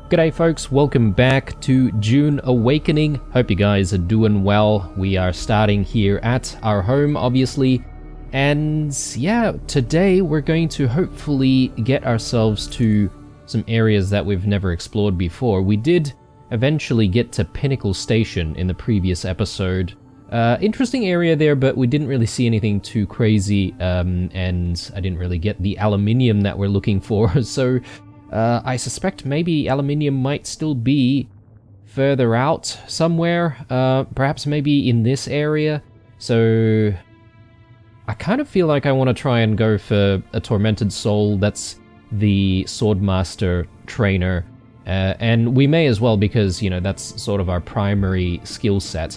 G'day folks, welcome back to Dune Awakening. Hope you guys are doing well. We are starting here at our home, obviously. And yeah, today we're going to hopefully get ourselves to some areas that we've never explored before. We did eventually get to Pinnacle Station in the previous episode. Interesting area there, but we didn't really see anything too crazy, and I didn't really get the aluminium that we're looking for, so I suspect maybe aluminium might still be further out somewhere, perhaps maybe in this area. So I kind of feel like I want to try and go for a Tormented Soul. That's the Swordmaster trainer, and we may as well because, you know, that's sort of our primary skill set.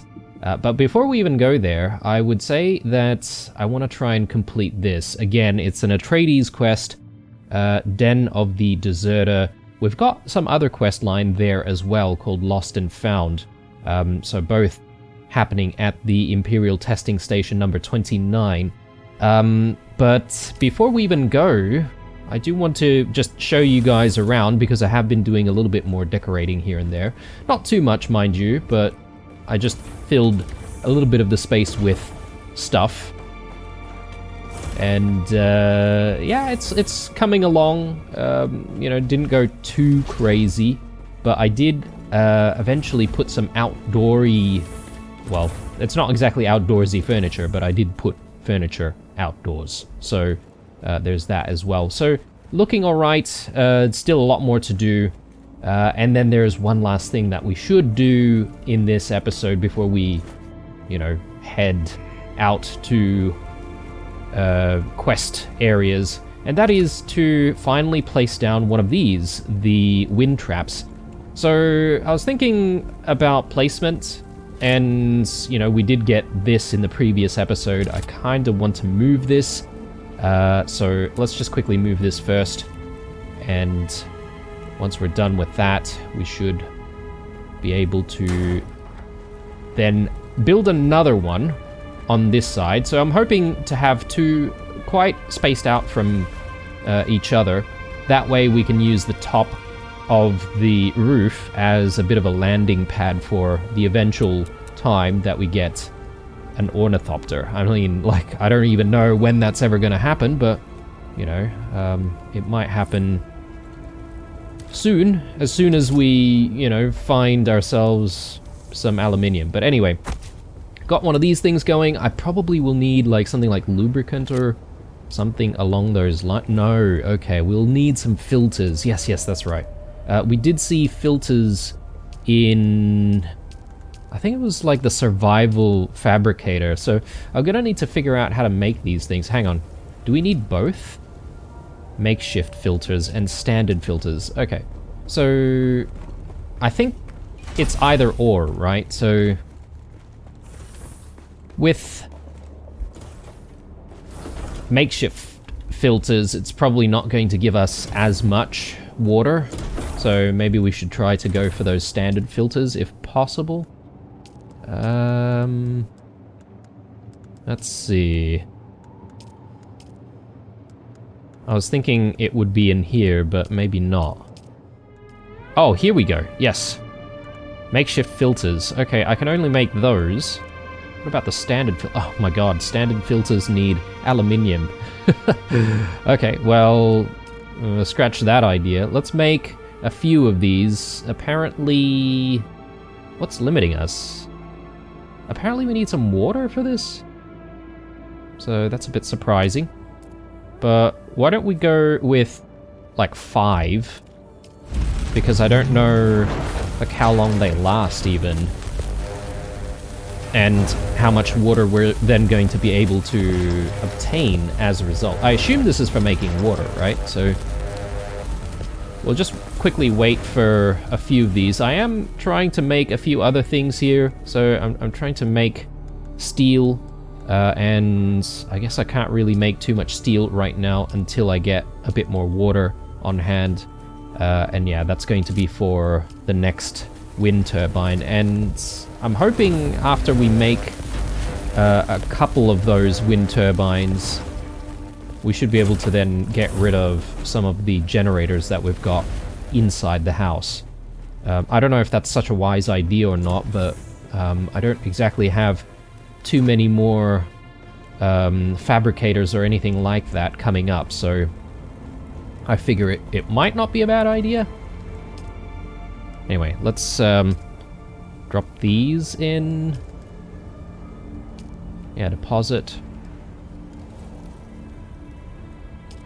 But before we even go there, I would say that I want to try and complete this. Again, it's an Atreides quest, Den of the Deserter. We've got some other quest line there as well called Lost and Found. So both happening at the Imperial Testing Station number 29. But before we even go, I do want to just show you guys around because I have been doing a little bit more decorating here and there. Not too much, mind you, but I just filled a little bit of the space with stuff. And yeah, it's coming along. You know, didn't go too crazy, but I did eventually put some outdoory, well, it's not exactly outdoorsy furniture, but I did put furniture outdoors. So there's that as well. So looking all right. Still a lot more to do. And then there's one last thing that we should do in this episode before we, you know, head out to quest areas, and that is to finally place down one of these, the wind traps. So I was thinking about placement, and, you know, we did get this in the previous episode. I kind of want to move this, so let's just quickly move this first, and once we're done with that, we should be able to then build another one on this side. So I'm hoping to have two quite spaced out from each other. That way we can use the top of the roof as a bit of a landing pad for the eventual time that we get an ornithopter. I mean, like, I don't even know when that's ever going to happen, but, you know, it might happen soon, as soon as we, you know, find ourselves some aluminium. But anyway, got one of these things going. I probably will need like something like lubricant or something along those lines. No, okay, we'll need some filters. Yes, that's right. We did see filters in, I think it was like the survival fabricator. So I'm gonna need to figure out how to make these things. Hang on, do we need both? Makeshift filters and standard filters. Okay, so I think it's either or, right? So with makeshift filters, it's probably not going to give us as much water, so maybe we should try to go for those standard filters if possible. Let's see. I was thinking it would be in here, but maybe not. Oh, here we go. Yes. Makeshift filters. Okay, I can only make those. What about the standard oh my god, standard filters need aluminium. Okay, well, scratch that idea. Let's make a few of these. Apparently, what's limiting us? Apparently we need some water for this? So that's a bit surprising. But why don't we go with like 5? Because I don't know like how long they last even. And how much water we're then going to be able to obtain as a result. I assume this is for making water, right? So we'll just quickly wait for a few of these. I am trying to make a few other things here. So I'm trying to make steel. And I guess I can't really make too much steel right now until I get a bit more water on hand. And yeah, that's going to be for the next wind turbine. And I'm hoping after we make a couple of those wind turbines, we should be able to then get rid of some of the generators that we've got inside the house. I don't know if that's such a wise idea or not, but I don't exactly have too many more fabricators or anything like that coming up, so I figure it might not be a bad idea. Anyway, let's drop these in. Yeah, deposit.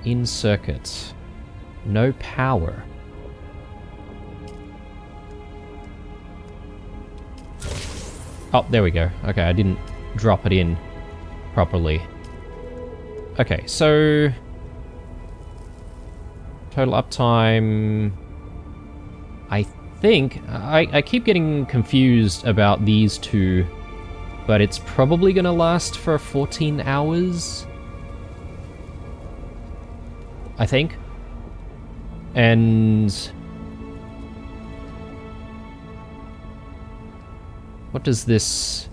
In circuit. No power. Oh, there we go. Okay, I didn't drop it in properly. Okay, so total uptime. I think I keep getting confused about these two, but it's probably gonna last for 14 hours. I think. And what does this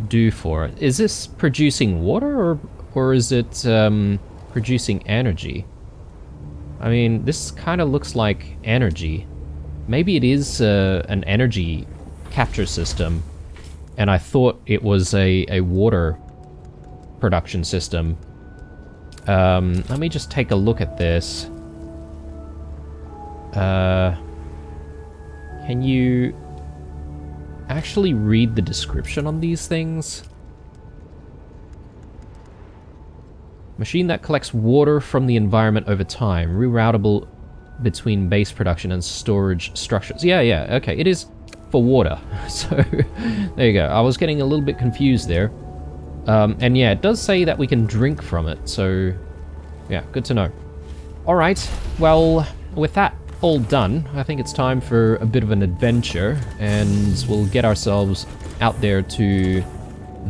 do for it? Is this producing water or is it producing energy? I mean, this kind of looks like energy. Maybe it is an energy capture system, and I thought it was a water production system. Let me just take a look at this. Can you actually read the description on these things? Machine that collects water from the environment over time, reroutable between base production and storage structures. Yeah, okay, it is for water. So, there you go. I was getting a little bit confused there. And yeah, it does say that we can drink from it, so yeah, good to know. Alright, well, with that all done, I think it's time for a bit of an adventure, and we'll get ourselves out there to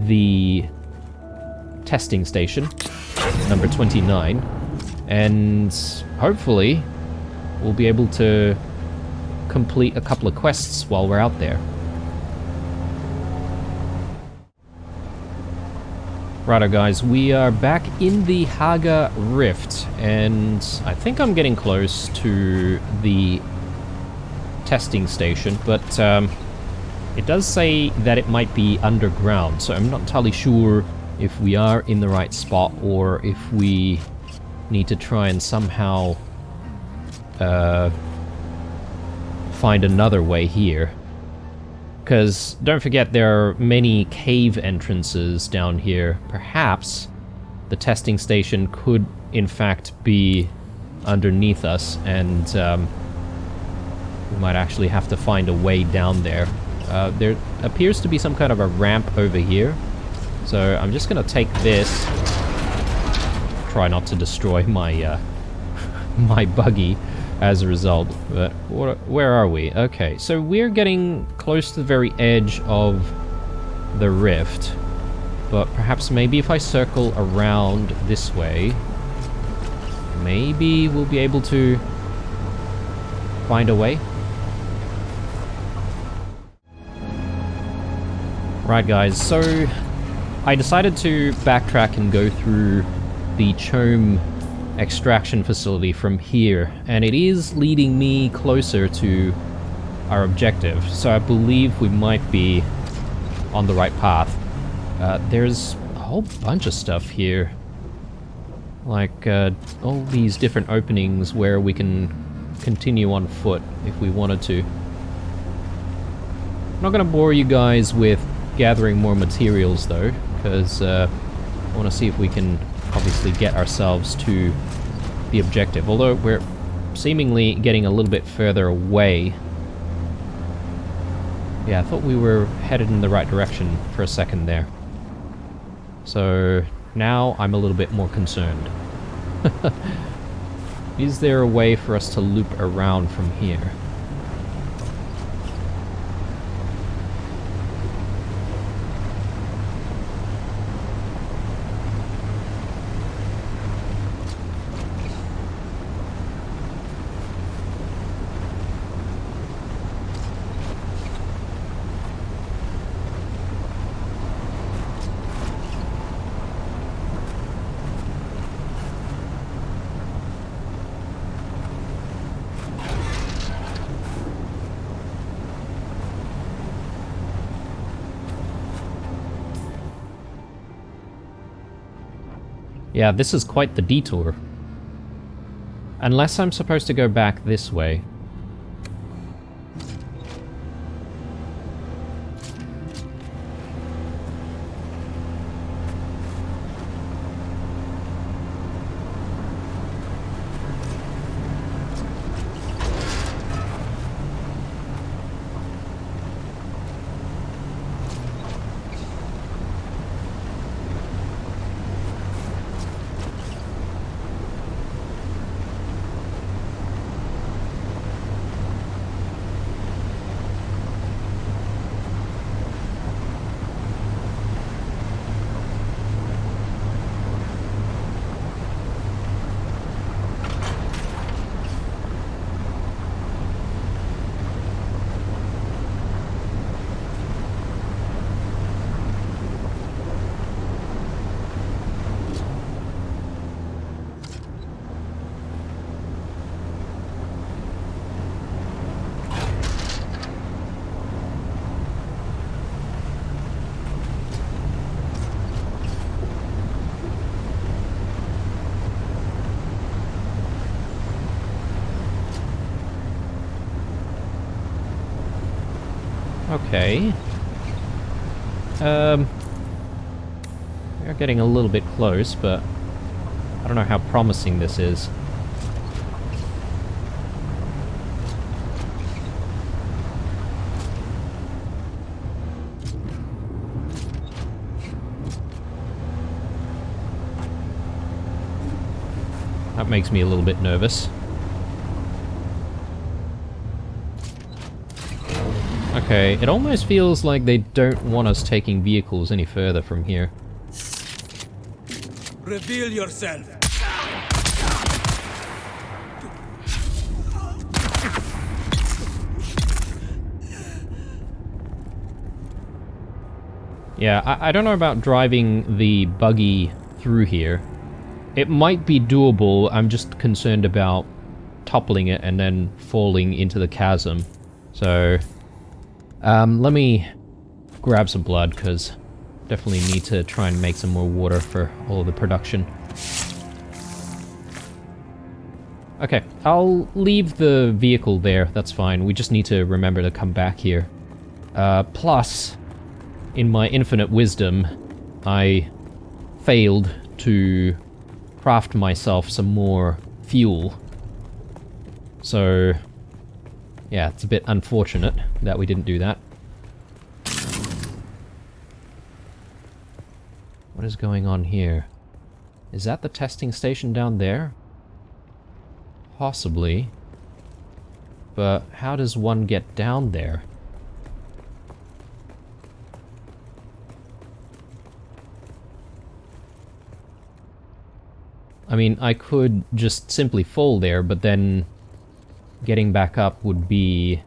the testing station, number 29, and hopefully we'll be able to complete a couple of quests while we're out there. Righto guys, we are back in the Haga Rift, and I think I'm getting close to the testing station, but it does say that it might be underground, so I'm not entirely sure if we are in the right spot or if we need to try and somehow find another way here. Because don't forget, there are many cave entrances down here. Perhaps the testing station could, in fact, be underneath us, and we might actually have to find a way down there. There appears to be some kind of a ramp over here, so I'm just going to take this. Try not to destroy my my buggy as a result, but where are we? Okay, so we're getting close to the very edge of the rift, but perhaps maybe if I circle around this way, maybe we'll be able to find a way. Right guys, so I decided to backtrack and go through the Chome extraction facility from here, and it is leading me closer to our objective, so I believe we might be on the right path. There's a whole bunch of stuff here, like all these different openings where we can continue on foot if we wanted to. I'm not going to bore you guys with gathering more materials though, because I want to see if we can obviously get ourselves to the objective, although we're seemingly getting a little bit further away. Yeah, I thought we were headed in the right direction for a second there. So now I'm a little bit more concerned. Is there a way for us to loop around from here? Yeah, this is quite the detour. Unless I'm supposed to go back this way. Okay. We're getting a little bit close, but I don't know how promising this is. That makes me a little bit nervous. Okay, it almost feels like they don't want us taking vehicles any further from here. Reveal yourself. Yeah, I don't know about driving the buggy through here. It might be doable, I'm just concerned about toppling it and then falling into the chasm. So, let me grab some blood, because definitely need to try and make some more water for all of the production. Okay, I'll leave the vehicle there, that's fine. We just need to remember to come back here. Plus, in my infinite wisdom, I failed to craft myself some more fuel. So, yeah, it's a bit unfortunate that we didn't do that. What is going on here? Is that the testing station down there? Possibly. But how does one get down there? I mean, I could just simply fall there, but then getting back up would be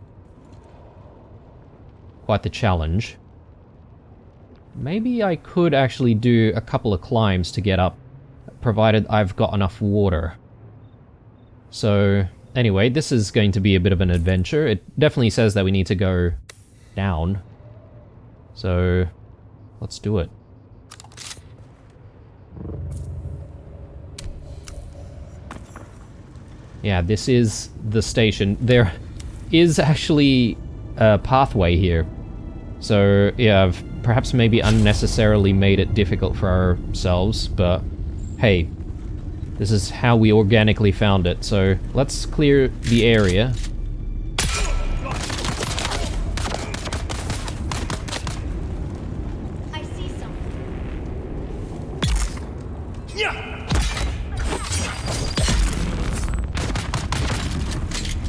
quite the challenge. Maybe I could actually do a couple of climbs to get up, provided I've got enough water. So, anyway, this is going to be a bit of an adventure. It definitely says that we need to go down. So, let's do it. Yeah, this is the station. There is actually a pathway here. So, yeah, I've perhaps maybe unnecessarily made it difficult for ourselves, but hey, this is how we organically found it. So, let's clear the area. I see something.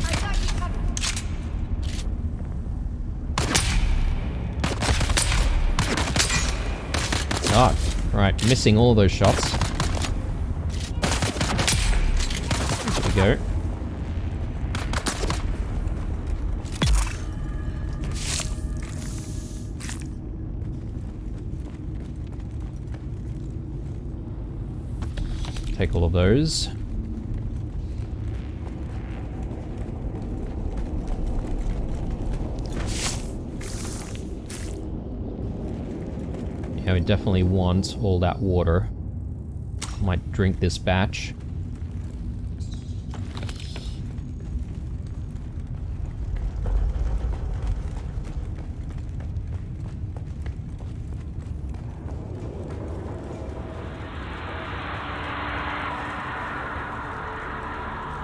I got you covered. Ah, right, missing all those shots. There we go. Take all of those. Yeah, we definitely want all that water. Might drink this batch.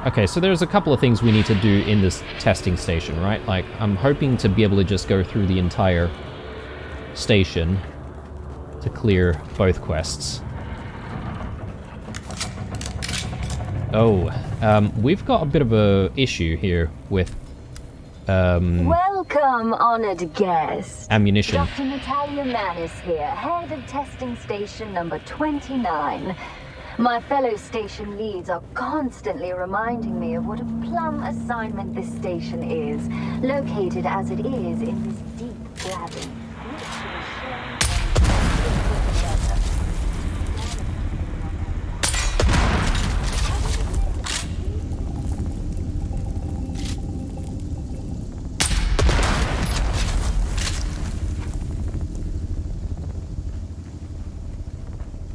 Okay, so there's a couple of things we need to do in this testing station, right? Like, I'm hoping to be able to just go through the entire station to clear both quests. Oh, we've got a bit of a issue here with, Welcome, honored guest. ammunition. Dr. Natalia Manis here, head of testing station number 29. My fellow station leads are constantly reminding me of what a plum assignment this station is, located as it is in this deep valley.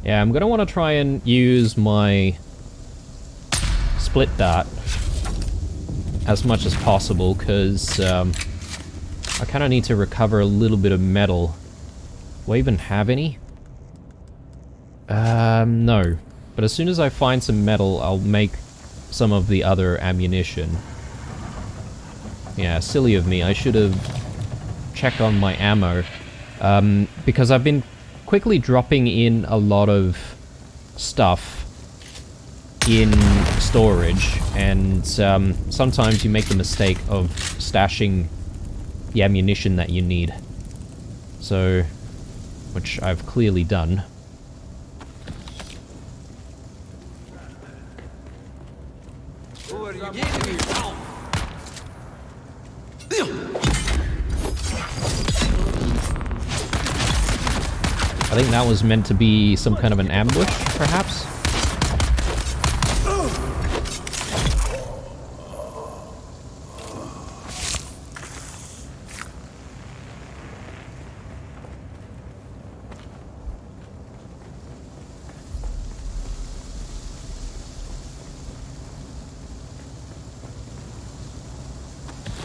Yeah, I'm gonna want to try and use my split dart as much as possible, because I kind of need to recover a little bit of metal. Do I even have any? No. But as soon as I find some metal, I'll make some of the other ammunition. Yeah, silly of me. I should have checked on my ammo. Because I've been quickly dropping in a lot of stuff in storage, and sometimes you make the mistake of stashing the ammunition that you need. So, which I've clearly done. Who are you? I think that was meant to be some kind of an ambush, perhaps?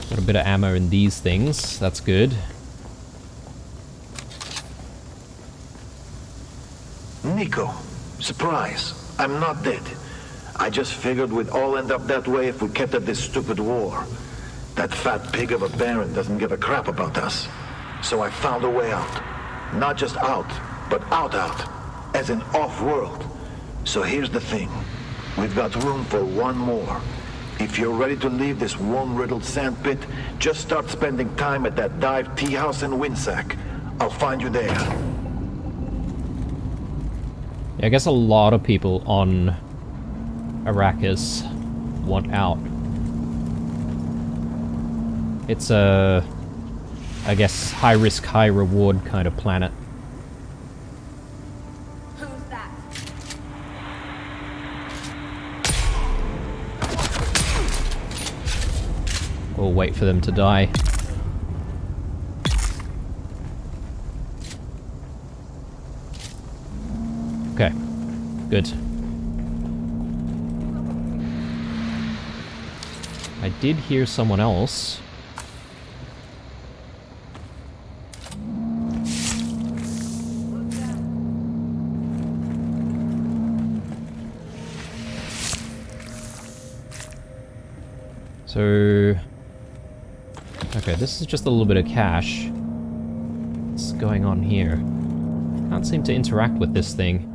Got a bit of ammo in these things, that's good. Nico, surprise. I'm not dead. I just figured we'd all end up that way if we kept at this stupid war. That fat pig of a Baron doesn't give a crap about us. So I found a way out. Not just out, but out, as in off-world. So here's the thing. We've got room for one more. If you're ready to leave this worm-riddled sandpit, just start spending time at that dive tea house in Windsack. I'll find you there. Yeah, I guess a lot of people on Arrakis want out. It's a, I guess, high-risk, high-reward kind of planet. Who's that? We'll wait for them to die. Okay, good. I did hear someone else. So... okay, this is just a little bit of cash. What's going on here? Can't seem to interact with this thing.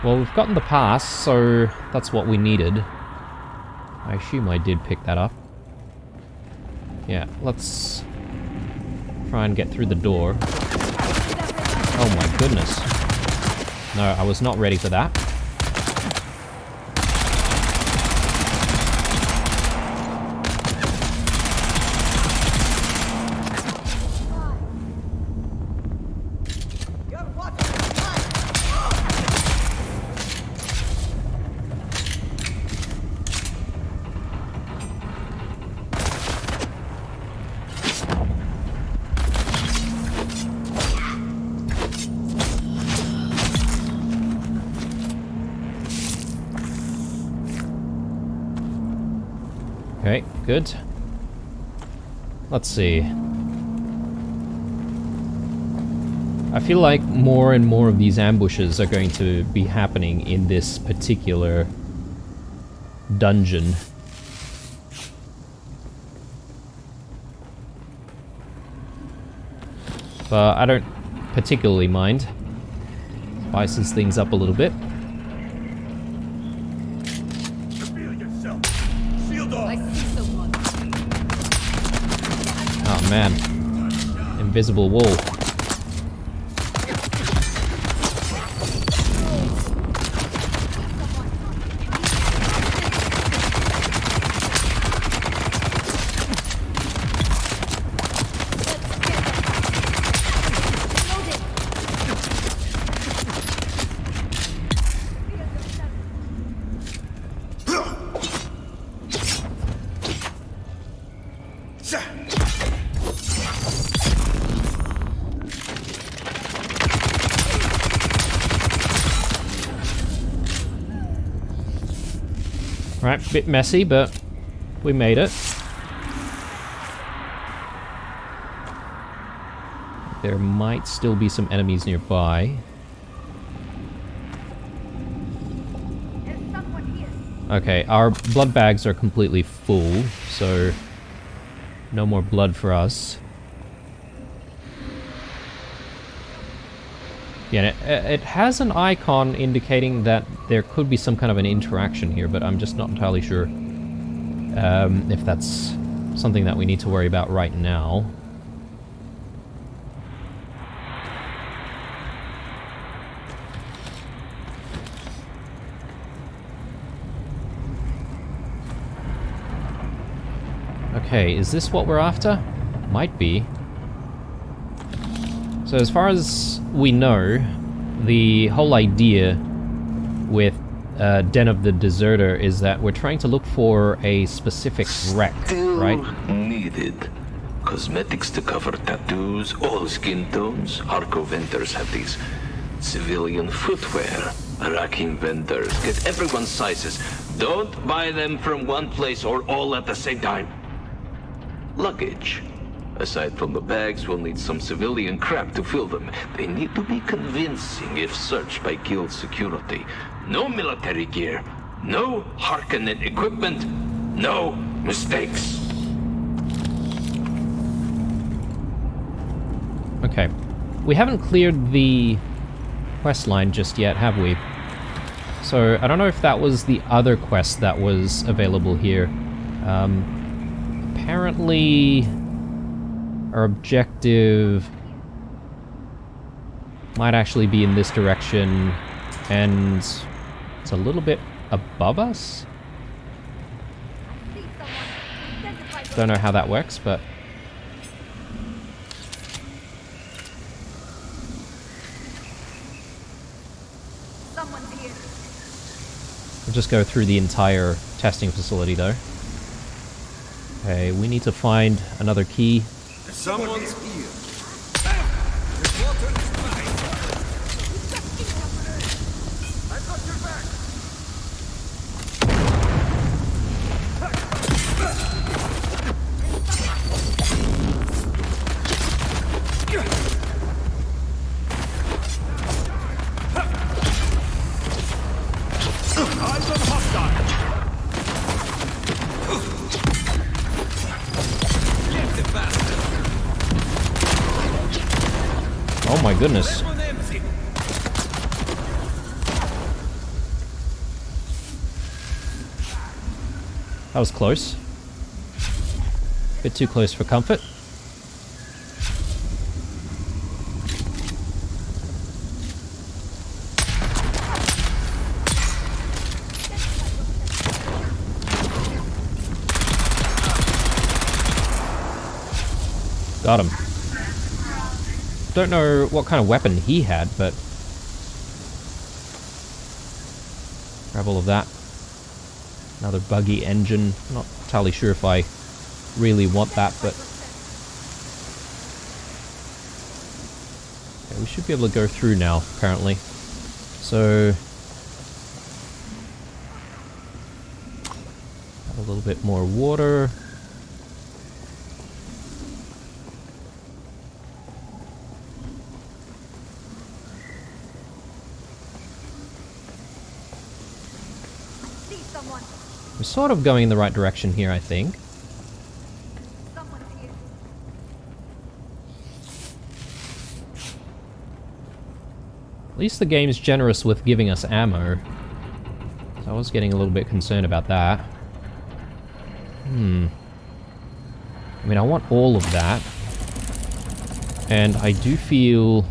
Well, we've gotten the pass, so that's what we needed. I assume I did pick that up. Yeah, let's try and get through the door. Oh my goodness. No, I was not ready for that. Okay, good. Let's see. I feel like more and more of these ambushes are going to be happening in this particular dungeon. But I don't particularly mind. Spices things up a little bit. Oh man. Invisible wall. Right, bit messy, but we made it. There might still be some enemies nearby. Okay, our blood bags are completely full, so no more blood for us. Yeah, it has an icon indicating that there could be some kind of an interaction here, but I'm just not entirely sure if that's something that we need to worry about right now. Okay, is this what we're after? Might be. So as far as we know, the whole idea with Den of the Deserter is that we're trying to look for a specific wreck, right? Needed. Cosmetics to cover tattoos, all skin tones. Hardcore vendors have these civilian footwear. Racking vendors get everyone's sizes. Don't buy them from one place or all at the same time. Luggage. Aside from the bags, we'll need some civilian crap to fill them. They need to be convincing if searched by guild security. No military gear. No Harkonnen equipment. No mistakes. Okay. We haven't cleared the quest line just yet, have we? So, I don't know if that was the other quest that was available here. Apparently our objective might actually be in this direction, and it's a little bit above us? Don't know how that works, but... We'll just go through the entire testing facility, though. Okay, we need to find another key. Someone's here. The water is mine. I've got your back. Eyes on hostile. Get the bastard. Oh my goodness. That was close. Bit too close for comfort. Got him. Don't know what kind of weapon he had, but... Grab all of that. Another buggy engine. Not entirely sure if I really want that, but... Okay, we should be able to go through now, apparently. So... Have a little bit more water. We're sort of going in the right direction here, I think. At least the game's generous with giving us ammo. So I was getting a little bit concerned about that. I mean, I want all of that. And I do feel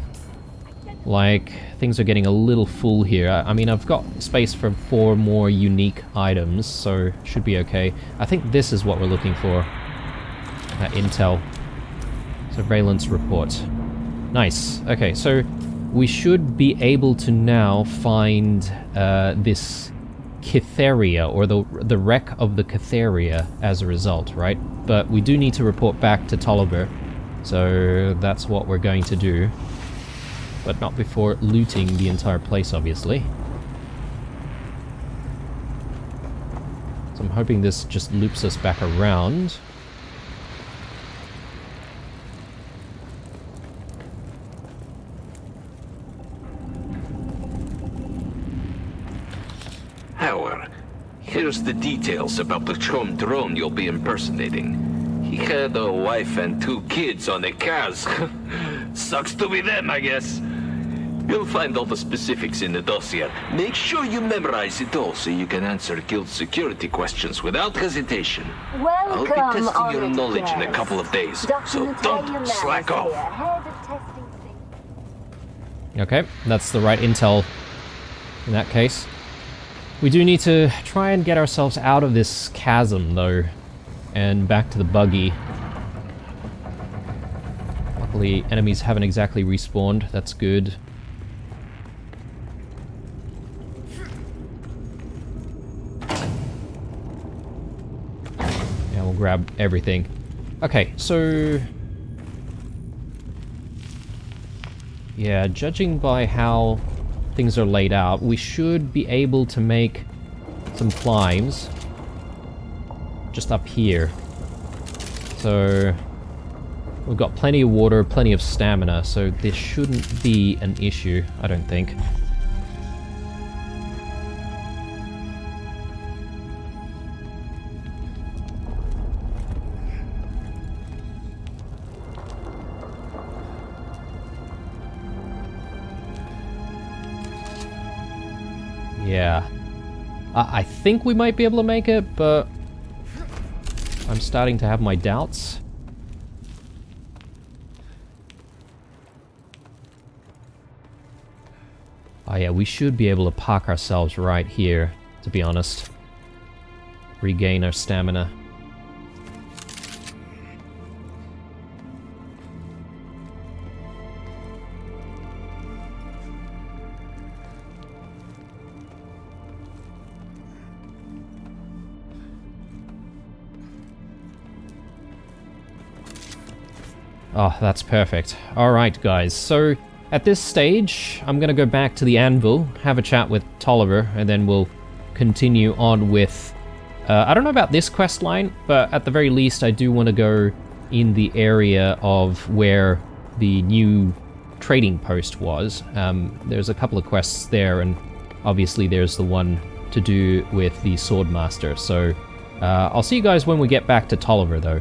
like things are getting a little full here. I mean, I've got space for 4 more unique items, so should be okay. I think this is what we're looking for. That intel. Surveillance report. Nice. Okay, so we should be able to now find this Cytheria, or the wreck of the Cytheria as a result, right? But we do need to report back to Tolliver, so that's what we're going to do. But not before looting the entire place, obviously. So I'm hoping this just loops us back around. Howard, here's the details about the Chom drone you'll be impersonating. He had a wife and 2 kids on the cars. Sucks to be them, I guess. You'll find all the specifics in the dossier. Make sure you memorize it all so you can answer guild security questions without hesitation. I'll be testing your knowledge in a couple of days, so don't slack off. Okay, that's the right intel in that case. We do need to try and get ourselves out of this chasm, though, and back to the buggy. Luckily, enemies haven't exactly respawned. That's good. Yeah, we'll grab everything. Okay, so... yeah, judging by how things are laid out, we should be able to make some climbs just up here. So we've got plenty of water, plenty of stamina, so this shouldn't be an issue, I don't think. Yeah. I think we might be able to make it, but I'm starting to have my doubts. Oh yeah, we should be able to park ourselves right here, to be honest. Regain our stamina. Oh, that's perfect. Alright, guys. So, at this stage, I'm gonna go back to the anvil, have a chat with Tolliver, and then we'll continue on with... I don't know about this quest line, but at the very least, I do want to go in the area of where the new trading post was. There's a couple of quests there, and obviously there's the one to do with the Swordmaster. So, I'll see you guys when we get back to Tolliver, though.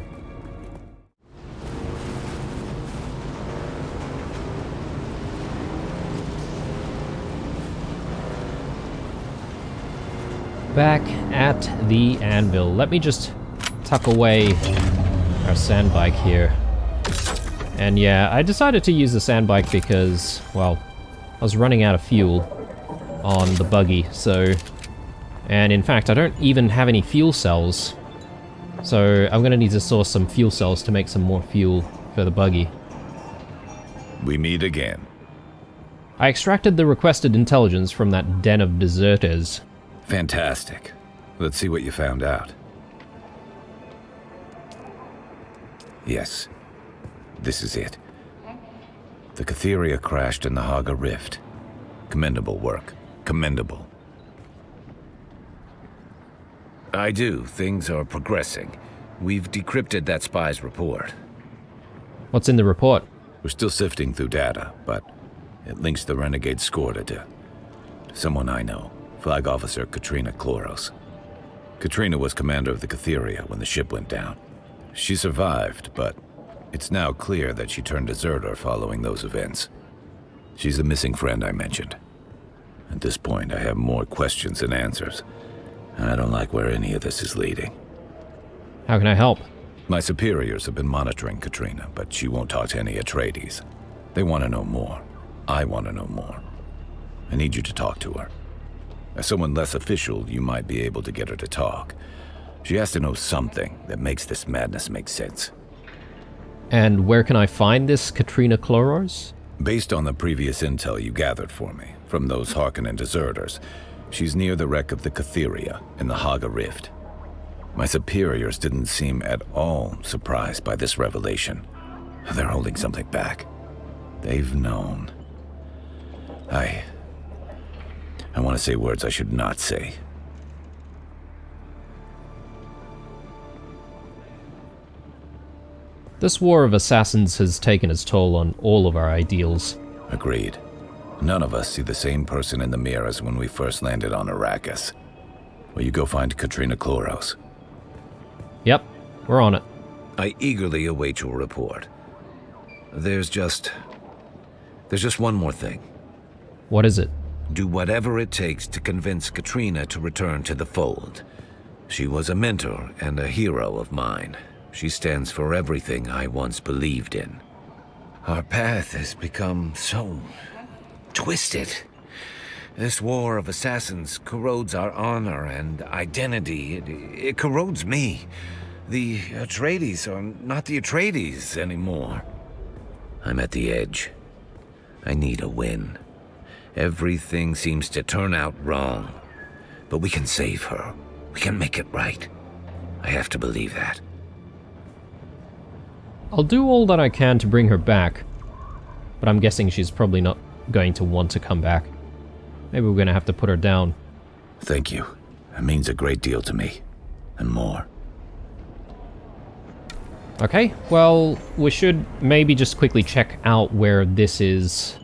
Back at the anvil. Let me just tuck away our sandbike here. And yeah, I decided to use the sandbike because, well, I was running out of fuel on the buggy, so... and in fact, I don't even have any fuel cells. So I'm gonna need to source some fuel cells to make some more fuel for the buggy. We meet again. I extracted the requested intelligence from that den of deserters. Fantastic. Let's see what you found out. Yes. This is it. The Cytheria crashed in the Haga Rift. Commendable work. Commendable. I do. Things are progressing. We've decrypted that spy's report. What's in the report? We're still sifting through data, but it links the renegade Skorda to someone I know, Flag Officer Katrina Kloros. Katrina was commander of the Catheria when the ship went down. She survived, but it's now clear that she turned deserter following those events. She's the missing friend I mentioned. At this point, I have more questions than answers, and I don't like where any of this is leading. How can I help? My superiors have been monitoring Katrina, but she won't talk to any Atreides. They want to know more. I want to know more. I need you to talk to her. As someone less official, you might be able to get her to talk. She has to know something that makes this madness make sense. And where can I find this Katrina Kloros? Based on the previous intel you gathered for me, from those Harkonnen deserters, she's near the wreck of the Catheria in the Haga Rift. My superiors didn't seem at all surprised by this revelation. They're holding something back. They've known. I want to say words I should not say. This war of assassins has taken its toll on all of our ideals. Agreed. None of us see the same person in the mirror as when we first landed on Arrakis. Will you go find Katrina Kloros? Yep, we're on it. I eagerly await your report. There's just one more thing. What is it? Do whatever it takes to convince Katrina to return to the fold. She was a mentor and a hero of mine. She stands for everything I once believed in. Our path has become so twisted. This war of assassins corrodes our honor and identity. It corrodes me. The Atreides are not the Atreides anymore. I'm at the edge. I need a win. Everything seems to turn out wrong. But we can save her. We can make it right. I have to believe that. I'll do all that I can to bring her back, but I'm guessing she's probably not going to want to come back. Maybe we're going to have to put her down. Thank you. It means a great deal to me. And more. Okay, well, we should maybe just quickly check out where this is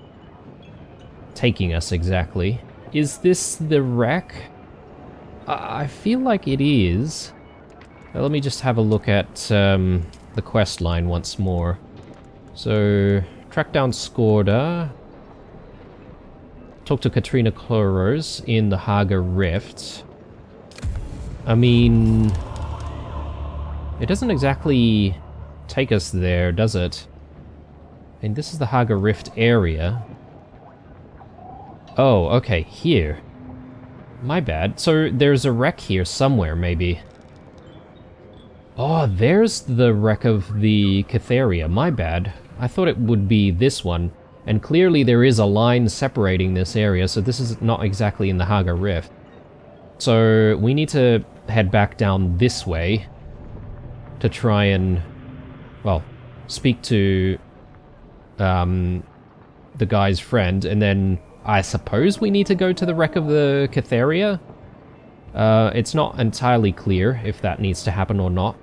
taking us exactly. Is this the wreck? I feel like it is. Let me just have a look at the quest line once more. So, track down Skorda. Talk to Katrina Kloros in the Haga Rift. I mean, it doesn't exactly take us there, does it? And this is the Haga Rift area. Oh, okay, here. My bad. So there's a wreck here somewhere, maybe. Oh, there's the wreck of the Catheria. My bad. I thought it would be this one. And clearly there is a line separating this area, so this is not exactly in the Haga Rift. So we need to head back down this way to try and, well, speak to the guy's friend, and then I suppose we need to go to the wreck of the Catheria? It's not entirely clear if that needs to happen or not.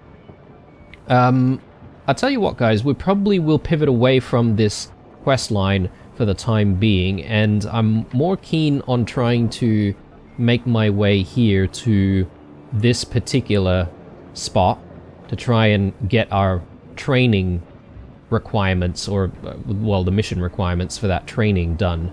I'll tell you what, guys, we probably will pivot away from this quest line for the time being, and I'm more keen on trying to make my way here to this particular spot to try and get our training requirements, or, well, the mission requirements for that training done.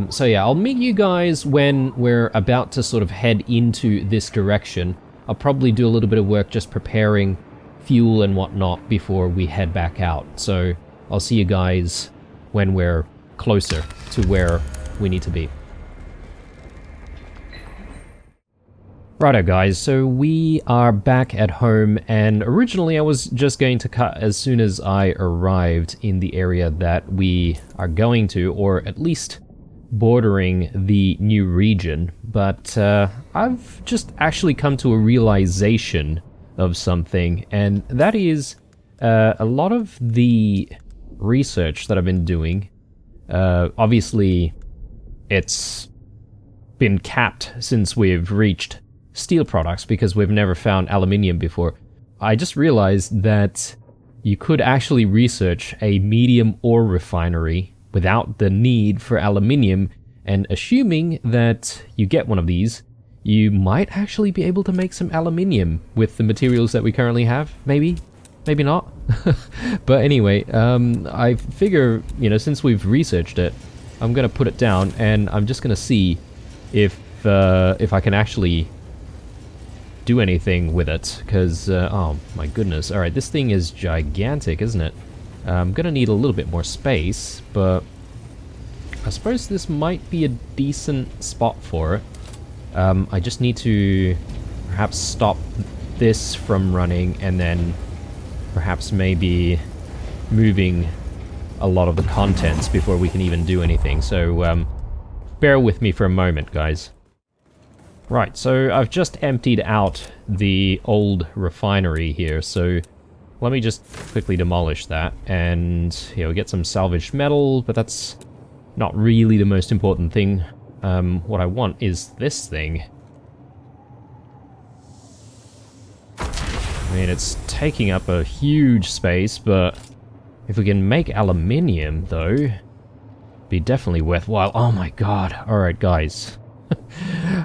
So yeah, I'll meet you guys when we're about to sort of head into this direction. I'll probably do a little bit of work just preparing fuel and whatnot before we head back out. So I'll see you guys when we're closer to where we need to be. Righto guys, so we are back at home, and originally I was just going to cut as soon as I arrived in the area that we are going to, or at least bordering the new region, but I've just actually come to a realization of something, and that is a lot of the research that I've been doing, obviously it's been capped since we've reached steel products because we've never found aluminium before. I just realized that you could actually research a medium ore refinery without the need for aluminium, and assuming that you get one of these, you might actually be able to make some aluminium with the materials that we currently have. Maybe not. But anyway, I figure, you know, since we've researched it, I'm gonna put it down and I'm just gonna see if I can actually do anything with it, because oh my goodness. All right, this thing is gigantic, isn't it? I'm gonna need a little bit more space, but I suppose this might be a decent spot for it. I just need to perhaps stop this from running and then perhaps maybe moving a lot of the contents before we can even do anything. So bear with me for a moment, guys. Right, so I've just emptied out the old refinery here, so let me just quickly demolish that and, you know, get some salvaged metal, but that's not really the most important thing. What I want is this thing. I mean, it's taking up a huge space, but if we can make aluminium, though, it'd be definitely worthwhile. Oh my god. Alright, guys.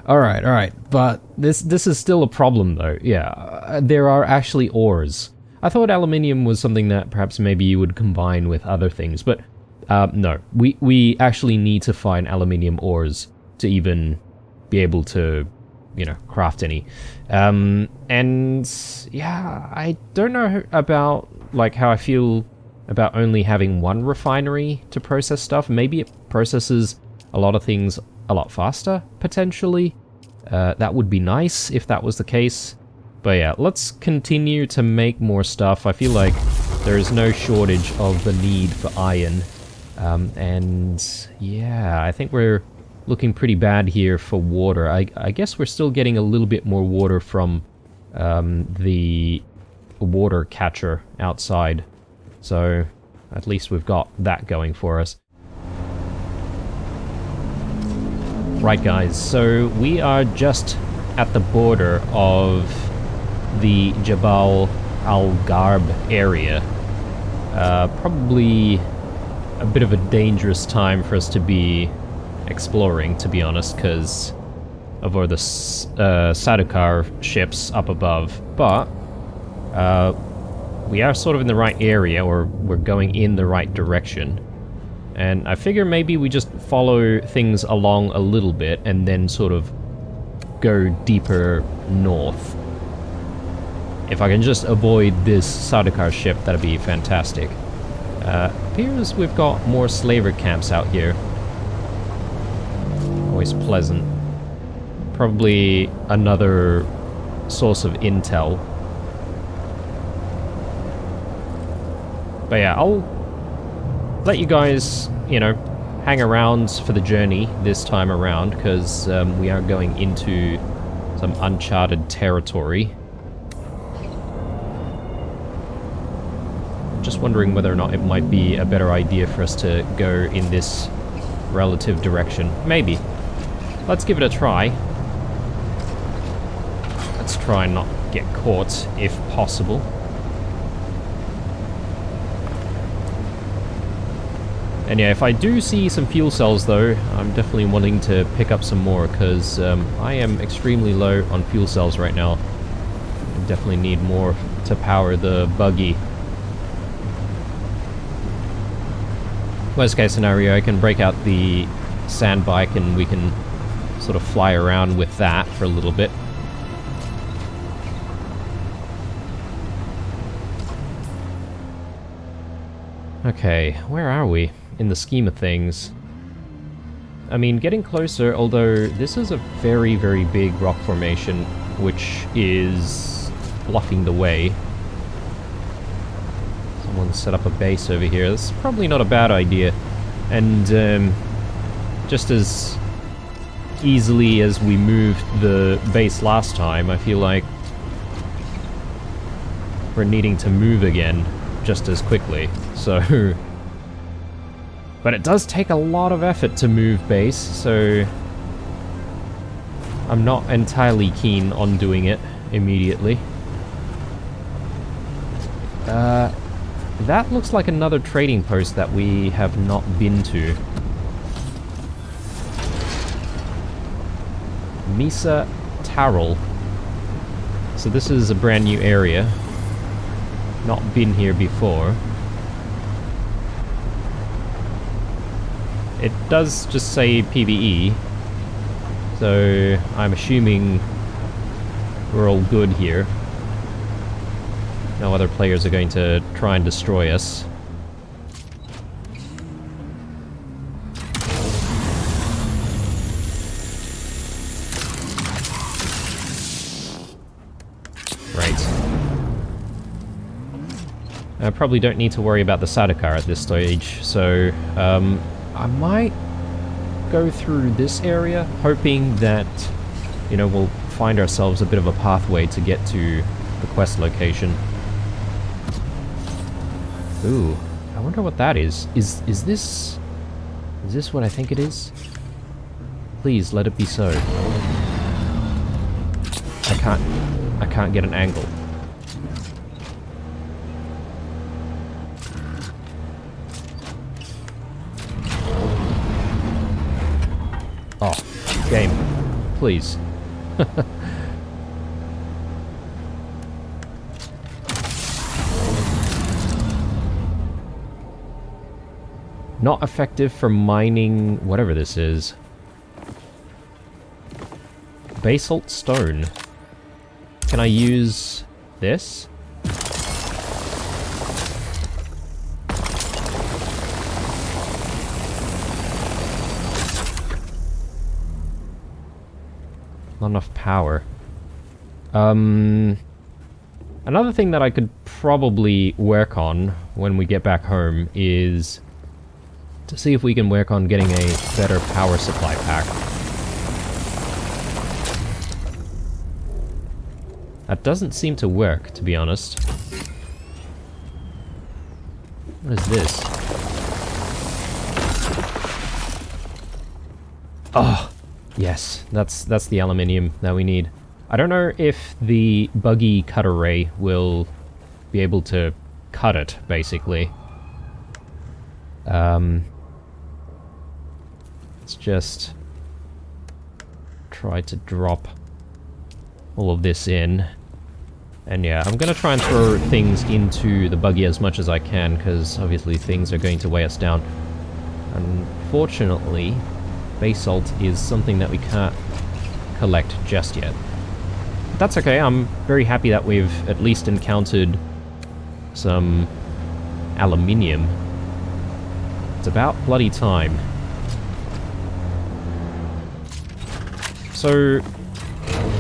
Alright, but this is still a problem, though. Yeah, there are actually ores. I thought aluminium was something that perhaps maybe you would combine with other things, but no. We actually need to find aluminium ores to even be able to, you know, craft any. And yeah, I don't know about like how I feel about only having one refinery to process stuff. Maybe it processes a lot of things a lot faster, potentially. That would be nice if that was the case. But yeah, let's continue to make more stuff. I feel like there is no shortage of the need for iron. And yeah, I think we're looking pretty bad here for water. I guess we're still getting a little bit more water from the water catcher outside. So at least we've got that going for us. Right, guys, so we are just at the border of the Jabal al-Gharb area. Probably a bit of a dangerous time for us to be exploring, to be honest, because of all the Sardaukar ships up above, but we are sort of in the right area, or we're going in the right direction. And I figure maybe we just follow things along a little bit and then sort of go deeper north. If I can just avoid this Sardaukar ship, that'd be fantastic. Appears we've got more slaver camps out here. Always pleasant. Probably another source of intel. But yeah, I'll let you guys, you know, hang around for the journey this time around, because we are going into some uncharted territory. Just wondering whether or not it might be a better idea for us to go in this relative direction. Maybe. Let's give it a try. Let's try and not get caught, if possible. And yeah, if I do see some fuel cells though, I'm definitely wanting to pick up some more, because I am extremely low on fuel cells right now. I definitely need more to power the buggy. Worst case scenario, I can break out the sand bike and we can sort of fly around with that for a little bit. Okay, where are we in the scheme of things? I mean, getting closer, although this is a very, very big rock formation, which is blocking the way. Someone set up a base over here. That's probably not a bad idea. And just as easily as we moved the base last time, I feel like we're needing to move again just as quickly. So, but it does take a lot of effort to move base, so I'm not entirely keen on doing it immediately. That looks like another trading post that we have not been to. Misa Tarl. So this is a brand new area. Not been here before. It does just say PvE. So I'm assuming we're all good here. No other players are going to try and destroy us. Right. I probably don't need to worry about the Sardaukar at this stage, so I might go through this area, hoping that, you know, we'll find ourselves a bit of a pathway to get to the quest location. Ooh, I wonder what that is. Is this what I think it is? Please let it be so. I can't get an angle. Oh, game. Please. Not effective for mining whatever this is. Basalt stone. Can I use this? Not enough power. Another thing that I could probably work on when we get back home is to see if we can work on getting a better power supply pack. That doesn't seem to work, to be honest. What is this? Oh, yes, that's the aluminium that we need. I don't know if the buggy cutter ray will be able to cut it, basically. Let's just try to drop all of this in. And yeah, I'm gonna try and throw things into the buggy as much as I can, because obviously things are going to weigh us down. Unfortunately, basalt is something that we can't collect just yet. But that's okay, I'm very happy that we've at least encountered some aluminium. It's about bloody time. So,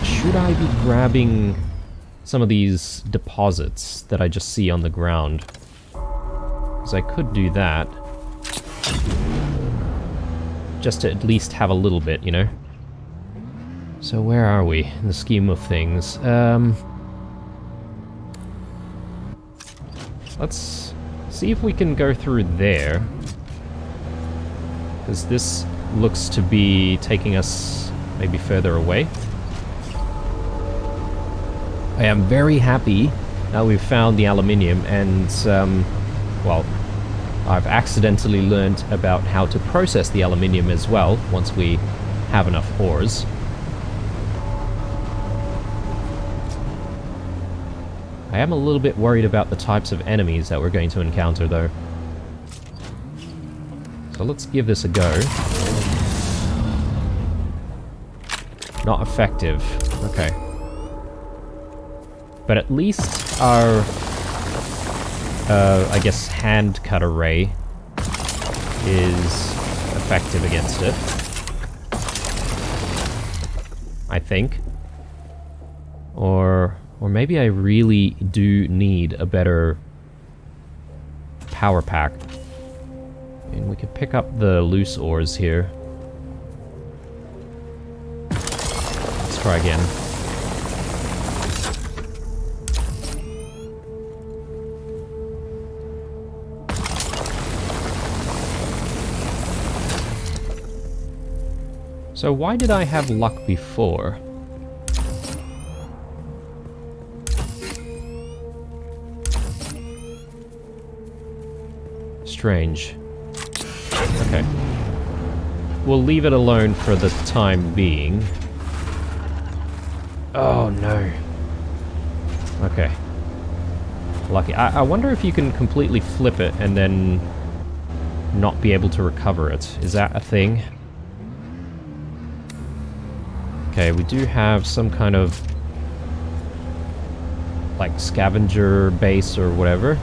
should I be grabbing some of these deposits that I just see on the ground? Because I could do that. Just to at least have a little bit, you know? So where are we in the scheme of things? Let's see if we can go through there. Because this looks to be taking us maybe further away. I am very happy that we've found the aluminium and, well, I've accidentally learned about how to process the aluminium as well, once we have enough ores. I am a little bit worried about the types of enemies that we're going to encounter, though. So let's give this a go. Not effective. Okay. But at least our, I guess, hand cutter ray is effective against it. I think. Or maybe I really do need a better power pack. And we could pick up the loose ores here. Let's try again. So why did I have luck before? Strange. Okay. We'll leave it alone for the time being. Oh no. Okay. Lucky. I wonder if you can completely flip it and then not be able to recover it. Is that a thing? Okay, we do have some kind of like scavenger base or whatever.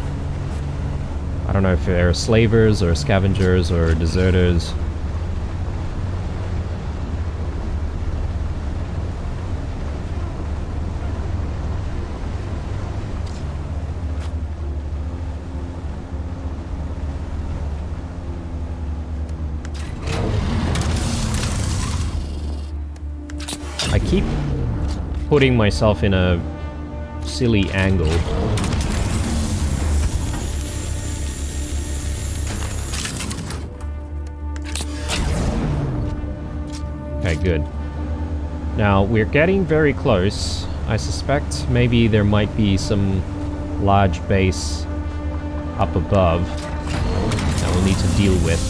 I don't know if they're slavers or scavengers or deserters. I keep putting myself in a silly angle. Okay, good. Now, we're getting very close. I suspect maybe there might be some large base up above that we'll need to deal with.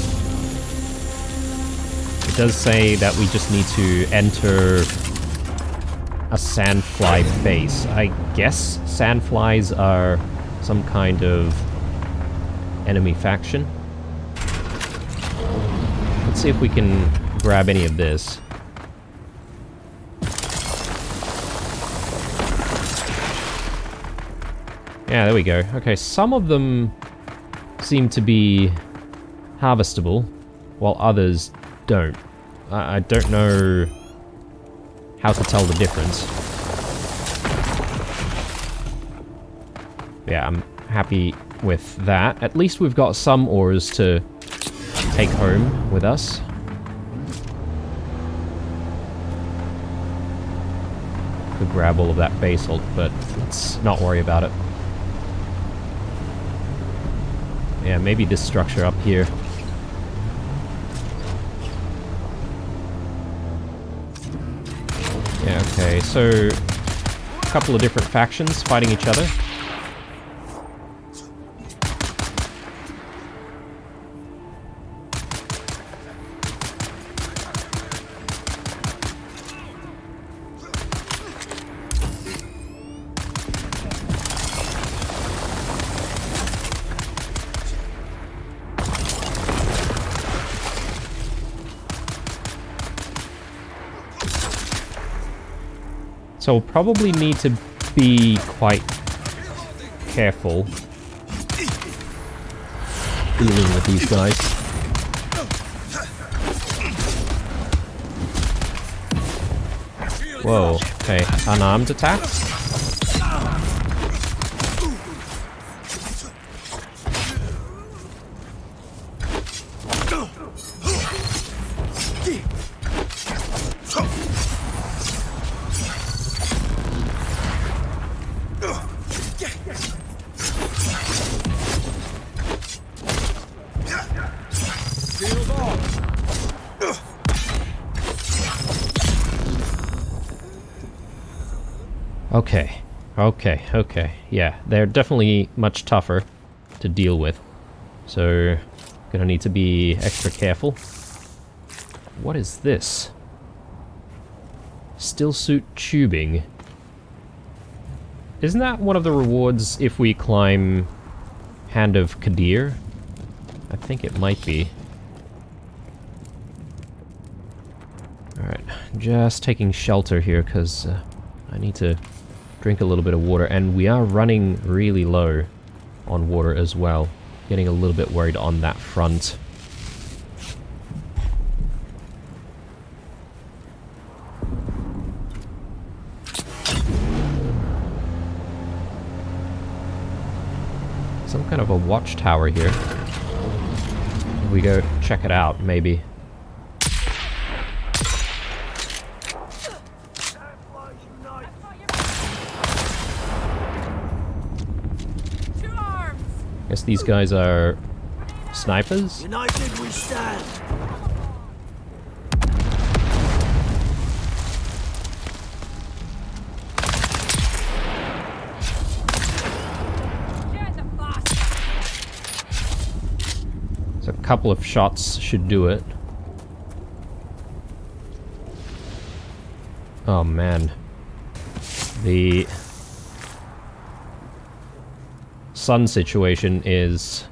It does say that we just need to enter a sandfly base. I guess sandflies are some kind of enemy faction. Let's see if we can grab any of this. Yeah, there we go. Okay, some of them seem to be harvestable, while others don't. I don't know how to tell the difference. Yeah, I'm happy with that. At least we've got some ores to take home with us. Could grab all of that basalt, but let's not worry about it. Yeah, maybe this structure up here. Yeah, okay, so a couple of different factions fighting each other. So we'll probably need to be quite careful dealing with these guys. Whoa, okay, unarmed attacks? Okay. Yeah, they're definitely much tougher to deal with. So, gonna need to be extra careful. What is this? Stillsuit tubing. Isn't that one of the rewards if we climb Hand of Kadir? I think it might be. Alright, just taking shelter here because I need to drink a little bit of water, and we are running really low on water as well. Getting a little bit worried on that front. Some kind of a watchtower here. We go check it out, maybe. Guess these guys are snipers? United we stand. couple of shots should do it. Oh man. The sun situation is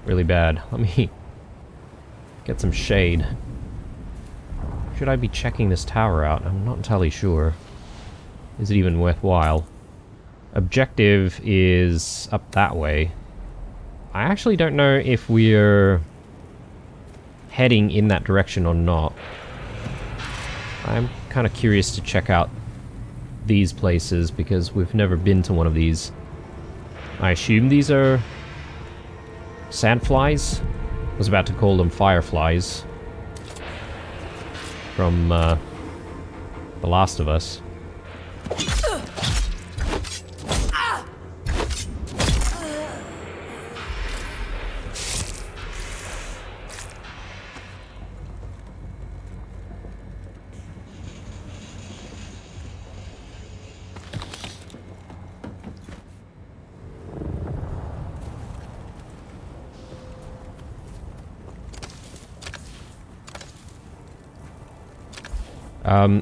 really bad. Let me get some shade. Should I be checking this tower out? I'm not entirely sure. Is it even worthwhile? Objective is up that way. I actually don't know if we're heading in that direction or not. I'm kind of curious to check out these places because we've never been to one of these. I assume these are sandflies? I was about to call them fireflies from The Last of Us.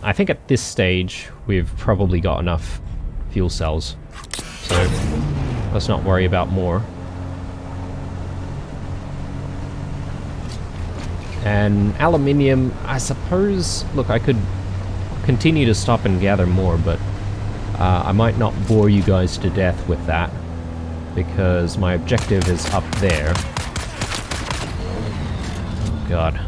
I think at this stage we've probably got enough fuel cells, so let's not worry about more. And aluminium, I suppose, look, I could continue to stop and gather more, but I might not bore you guys to death with that, because my objective is up there. Oh god.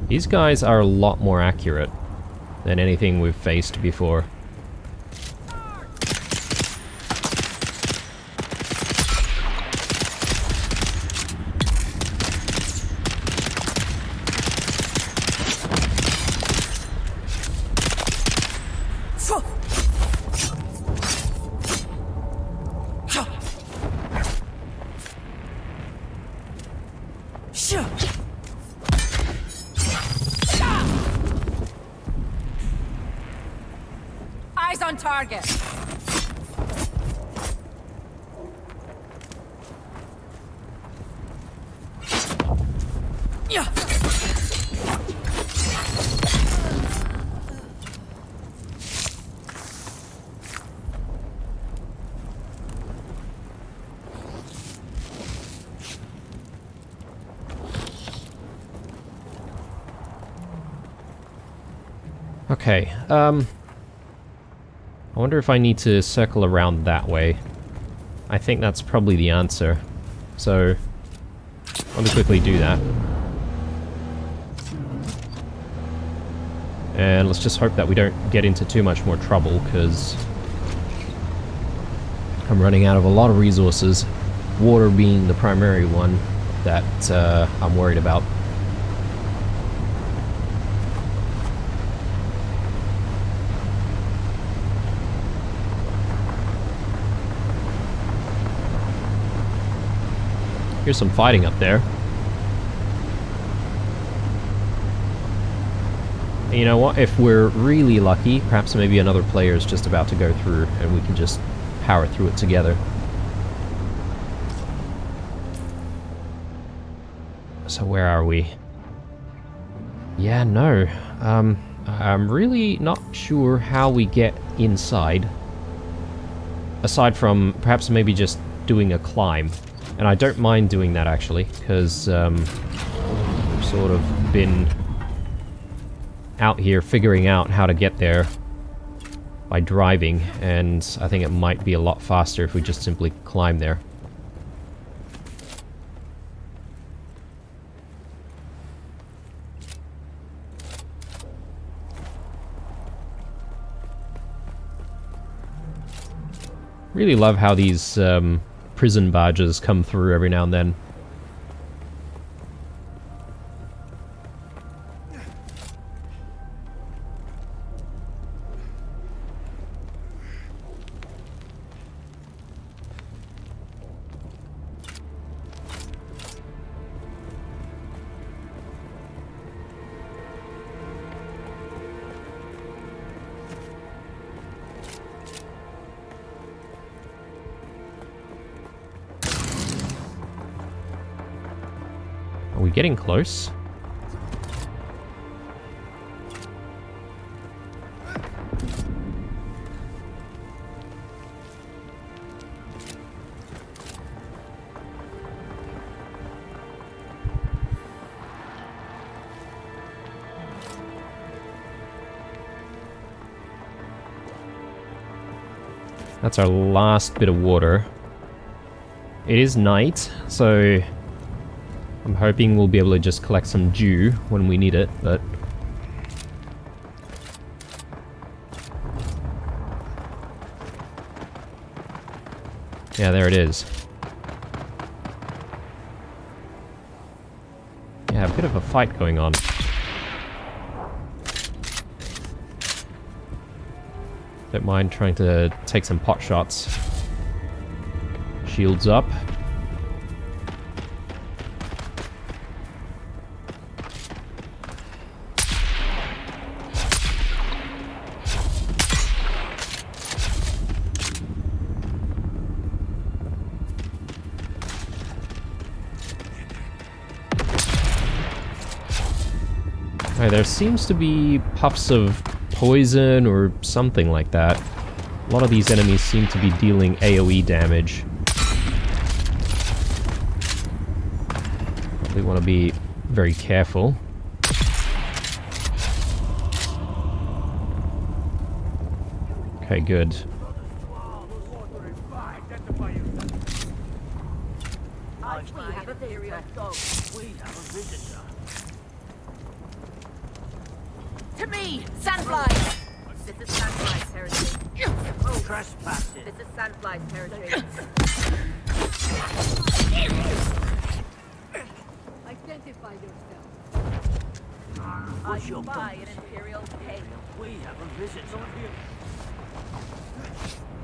These guys are a lot more accurate than anything we've faced before. Eyes on target. Yeah. Okay, I wonder if I need to circle around that way. I think that's probably the answer. So, let me quickly do that. And let's just hope that we don't get into too much more trouble, because I'm running out of a lot of resources. Water being the primary one that I'm worried about. Here's some fighting up there. And you know what? If we're really lucky, perhaps maybe another player is just about to go through and we can just power through it together. So where are we? Yeah, no. I'm really not sure how we get inside. Aside from perhaps maybe just doing a climb. And I don't mind doing that, actually, because we've sort of been out here figuring out how to get there by driving, and I think it might be a lot faster if we just simply climb there. Really love how these prison barges come through every now and then. getting close? That's our last bit of water. It is night, so I'm hoping we'll be able to just collect some dew when we need it, but... yeah, there it is. Yeah, a bit of a fight going on. Don't mind trying to take some pot shots. Shields up. Okay, there seems to be puffs of poison or something like that. A lot of these enemies seem to be dealing AoE damage. Probably want to be very careful. Okay, good. To me, sandflies! This is sandflies territory. Oh, trespassing. This is sandflies territory. Identify yourself. I spy an Imperial cave. We have a visitor.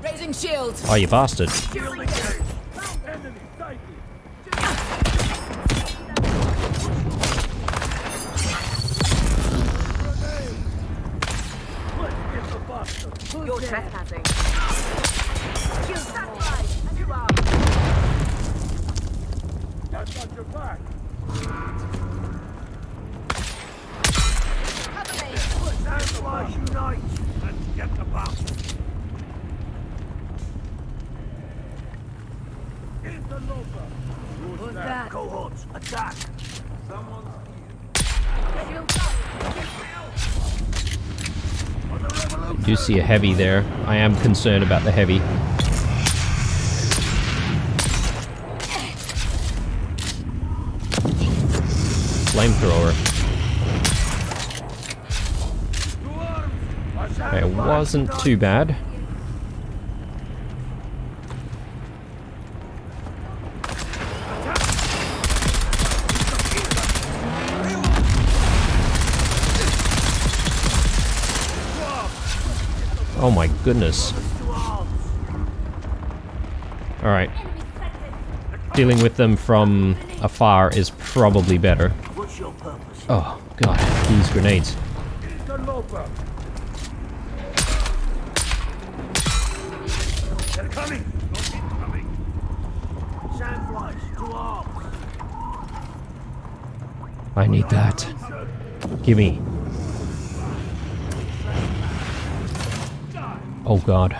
Raising shields. Oh, you bastard. Enemy sighted. You're trespassing. Kill sandflies and you are. That's got your back. Cover me. Sandflies unite and get the box. Interloper. Who's that? Cohorts, attack. Someone's here. I do see a heavy there. I am concerned about the heavy. Flamethrower. Okay, it wasn't too bad. Oh my goodness. Alright. Dealing with them from afar is probably better. Oh god, these grenades. Interloper. They're coming. Not incoming. Sandflies to arms. I need that. Gimme. Oh god.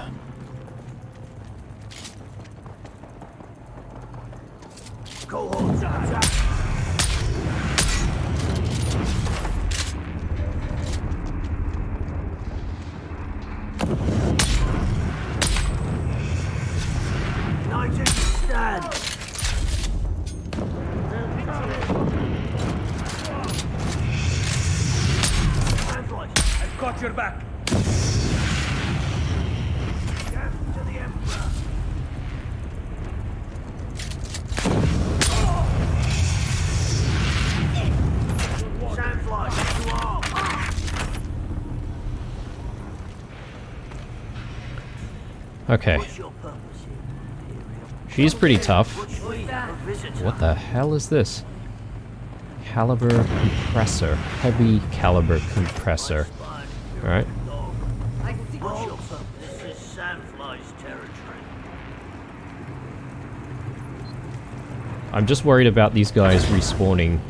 Cohorts, attack. United stand. Sandflies, I've got your back. To the Emperor. Sandflies to arms. Okay. What's your purpose here? She's pretty tough. We have a visitor. What the hell is this? Caliber compressor. Heavy caliber compressor. Alright. What's your purpose? This is Sandflies territory. I'm just worried about these guys respawning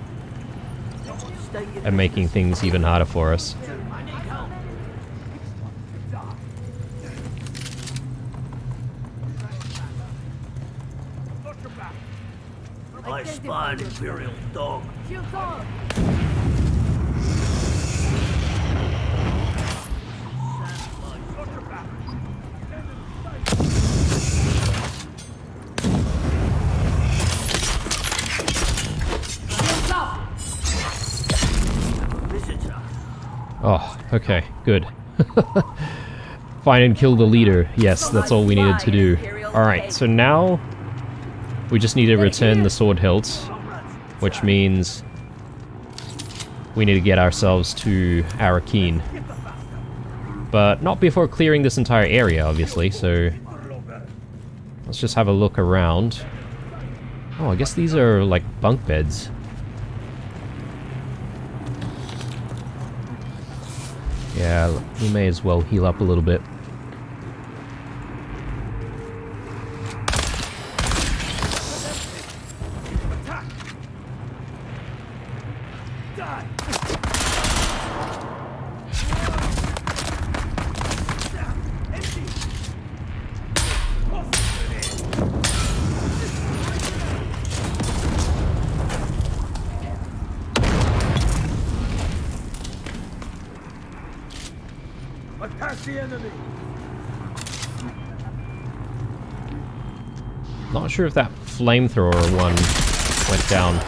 and making things even harder for us. I spy an Imperial dog. Visitor. Oh, okay, good. Find and kill the leader. Yes, that's all we needed to do. Alright, so now we just need to return the sword hilt, which means we need to get ourselves to Arakeen. But not before clearing this entire area, obviously, so let's just have a look around. Oh, I guess these are like bunk beds. Yeah, we may as well heal up a little bit. Not sure if that flamethrower one went down.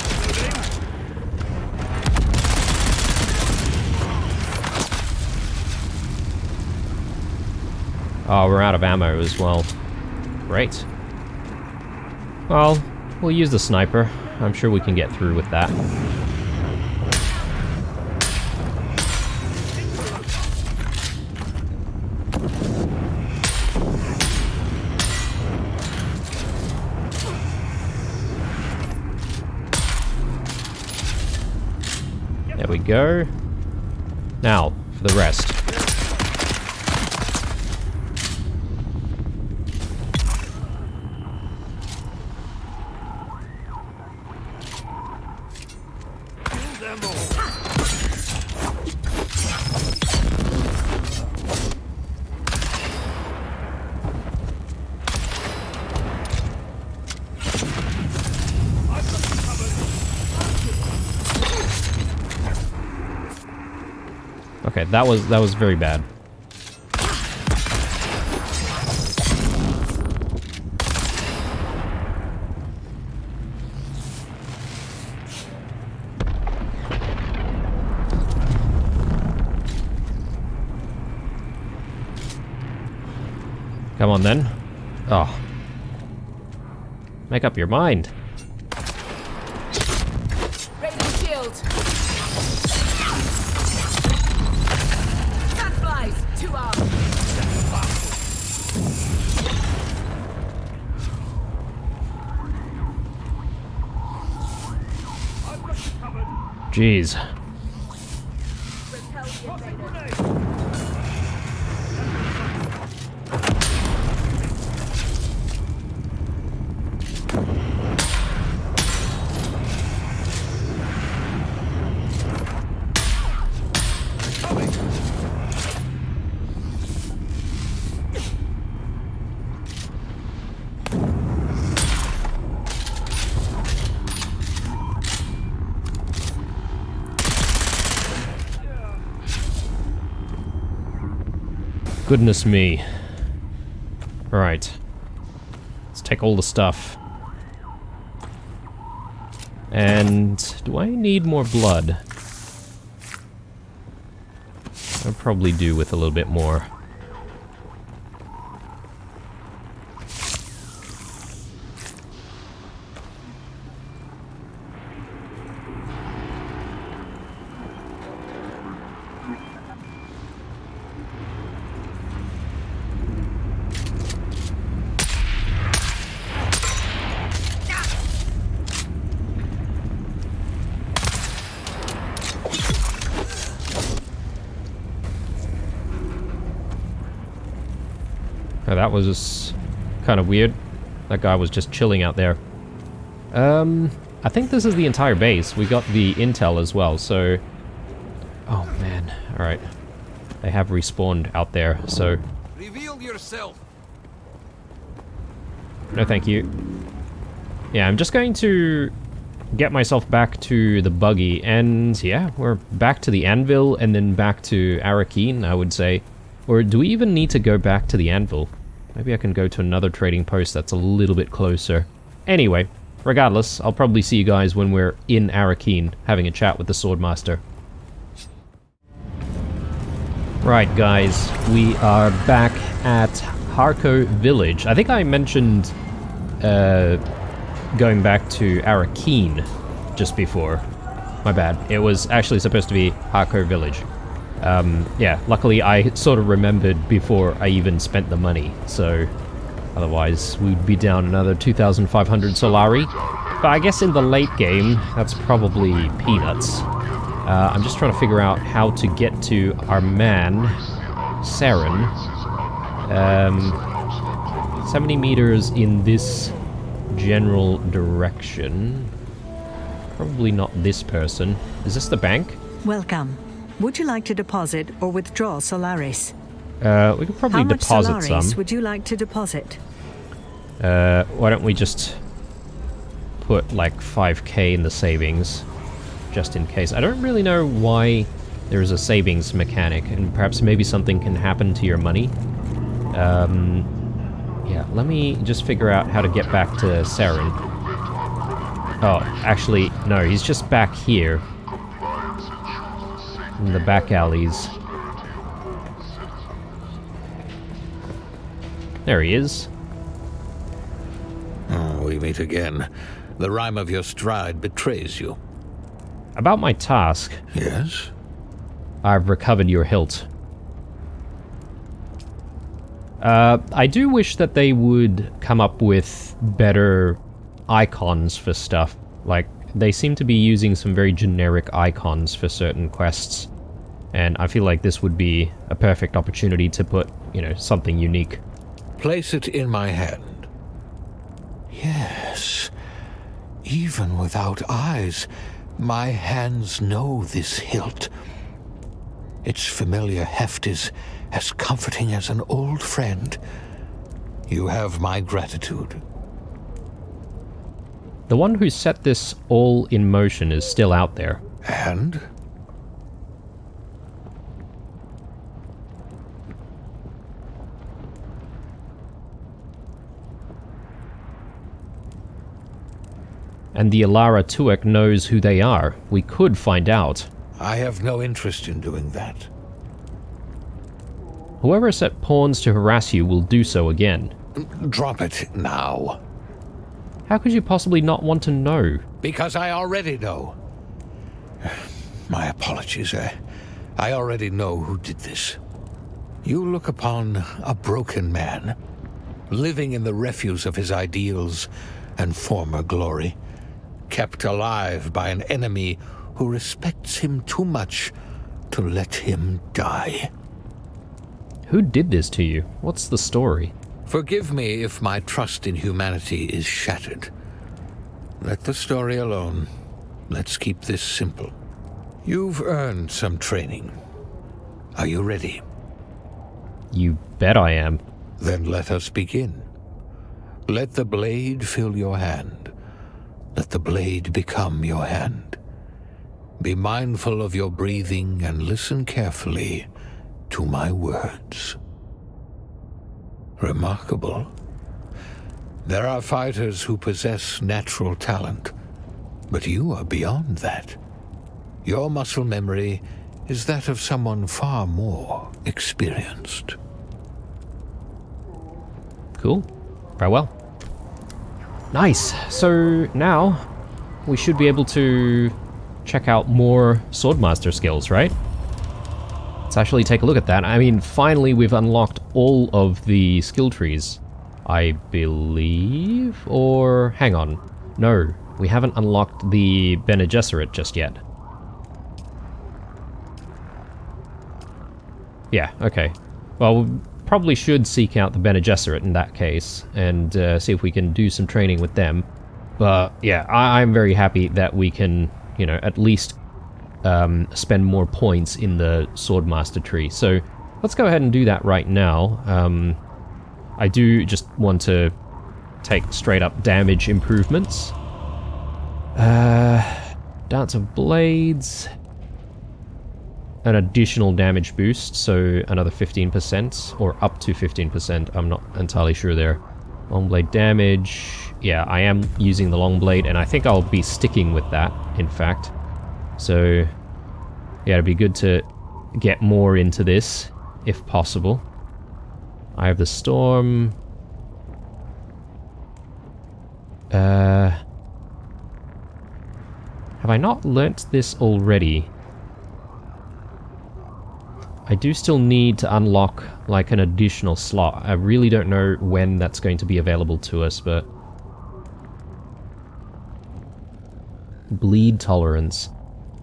Oh, we're out of ammo as well. Great. Well, we'll use the sniper. I'm sure we can get through with that. There we go. Now, for the rest. Okay, that was very bad. Come on then. Oh. Make up your mind. Raising shield. Sandflies, 2 arms. Jeez. Repel the invader. Goodness me. Alright. Let's take all the stuff. And do I need more blood? I probably do with a little bit more. Oh, that was just kind of weird. That guy was just chilling out there. I think this is the entire base. We got the intel as well, so Oh man, alright. They have respawned out there, so... Reveal yourself! No thank you. Yeah, I'm just going to get myself back to the buggy, and yeah, we're back to the anvil, and then back to Arakeen, I would say. Or do we even need to go back to the anvil? Maybe I can go to another trading post that's a little bit closer. Anyway, regardless, I'll probably see you guys when we're in Arakeen, having a chat with the Swordmaster. Right, guys, we are back at Harko Village. I think I mentioned going back to Arakeen just before. My bad. It was actually supposed to be Harko Village. Yeah, luckily I sort of remembered before I even spent the money, so otherwise we'd be down another 2,500 Solari. But I guess in the late game, that's probably peanuts. I'm just trying to figure out how to get to our man, Saren. 70 meters in this general direction. Probably not this person. Is this the bank? Welcome. Would you like to deposit or withdraw Solaris? We could probably deposit How much Solaris some. would you like to deposit? Why don't we just put like 5k in the savings, just in case. I don't really know why there's a savings mechanic, and perhaps maybe something can happen to your money. Yeah, let me just figure out how to get back to Saren. Oh, actually, no, he's just back here. In the back alleys. There he is. Oh, we meet again. The rhyme of your stride betrays you. About my task. Yes? I've recovered your hilt. I do wish that they would come up with better icons for stuff. Like, they seem to be using some very generic icons for certain quests. And I feel like this would be a perfect opportunity to put, you know, something unique. Place it in my hand. Yes. Even without eyes, my hands know this hilt. Its familiar heft is as comforting as an old friend. You have my gratitude. The one who set this all in motion is still out there. And? And the Alara Tuek knows who they are. We could find out. I have no interest in doing that. Whoever set pawns to harass you will do so again. Drop it now. How could you possibly not want to know? Because I already know. My apologies. I already know who did this. You look upon a broken man, living in the refuse of his ideals and former glory, kept alive by an enemy who respects him too much to let him die. Who did this to you? What's the story? Forgive me if my trust in humanity is shattered. Let the story alone. Let's keep this simple. You've earned some training. Are you ready? You bet I am. Then let us begin. Let the blade fill your hand. Let the blade become your hand. Be mindful of your breathing and listen carefully to my words. Remarkable. There are fighters who possess natural talent, but you are beyond that. Your muscle memory is that of someone far more experienced. Cool. Farewell. Nice. So now we should be able to check out more Swordmaster skills, right? Let's actually take a look at that. I mean, finally we've unlocked all of the skill trees, I believe? Or, hang on. No, we haven't unlocked the Bene Gesserit just yet. Yeah, okay. Well, we probably should seek out the Bene Gesserit in that case, and see if we can do some training with them. But yeah, I'm very happy that we can, you know, at least spend more points in the Swordmaster tree. So let's go ahead and do that right now. I do just want to take straight up damage improvements. Dance of Blades. An additional damage boost, so another 15%, or up to 15%, I'm not entirely sure there. Long blade damage, yeah, I am using the long blade, and I think I'll be sticking with that, in fact. So, yeah, it'd be good to get more into this, if possible. I have the Storm. Have I not learnt this already? I do still need to unlock, like, an additional slot. I really don't know when that's going to be available to us, but... Bleed tolerance.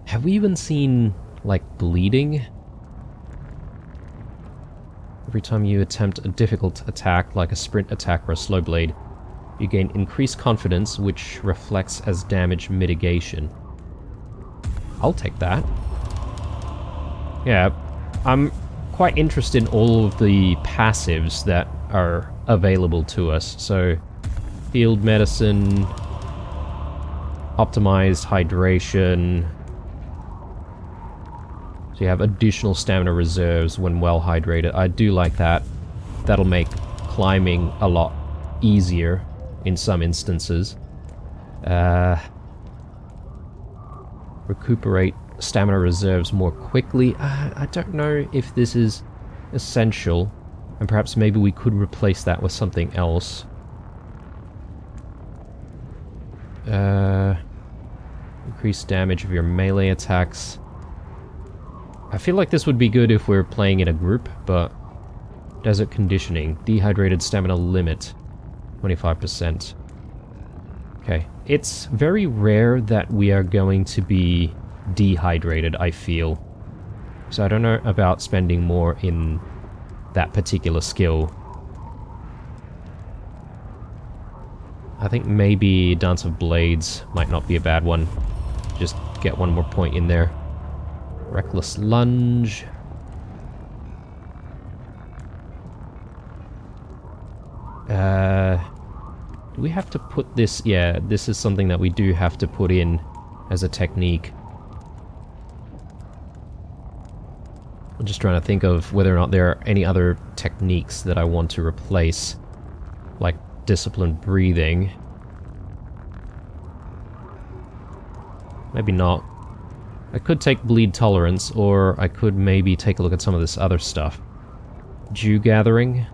Have we even seen, like, bleeding? Every time you attempt a difficult attack, like a sprint attack or a slow blade, you gain increased confidence, which reflects as damage mitigation. I'll take that. Yeah. I'm quite interested in all of the passives that are available to us. So, field medicine, optimized hydration. So you have additional stamina reserves when well hydrated. I do like that. That'll make climbing a lot easier in some instances. Recuperate stamina reserves more quickly. I don't know if this is essential, and perhaps maybe we could replace that with something else. Increase damage of your melee attacks. I feel like this would be good if we're playing in a group, but... Desert conditioning. Dehydrated stamina limit. 25%. Okay. It's very rare that we are going to be dehydrated, I feel. So I don't know about spending more in that particular skill. I think maybe Dance of Blades might not be a bad one. Just get one more point in there. Reckless Lunge. Do we have to put this? Yeah, this is something that we do have to put in as a technique. I'm just trying to think of whether or not there are any other techniques that I want to replace. Like disciplined breathing. Maybe not. I could take bleed tolerance, or I could maybe take a look at some of this other stuff. Dew gathering.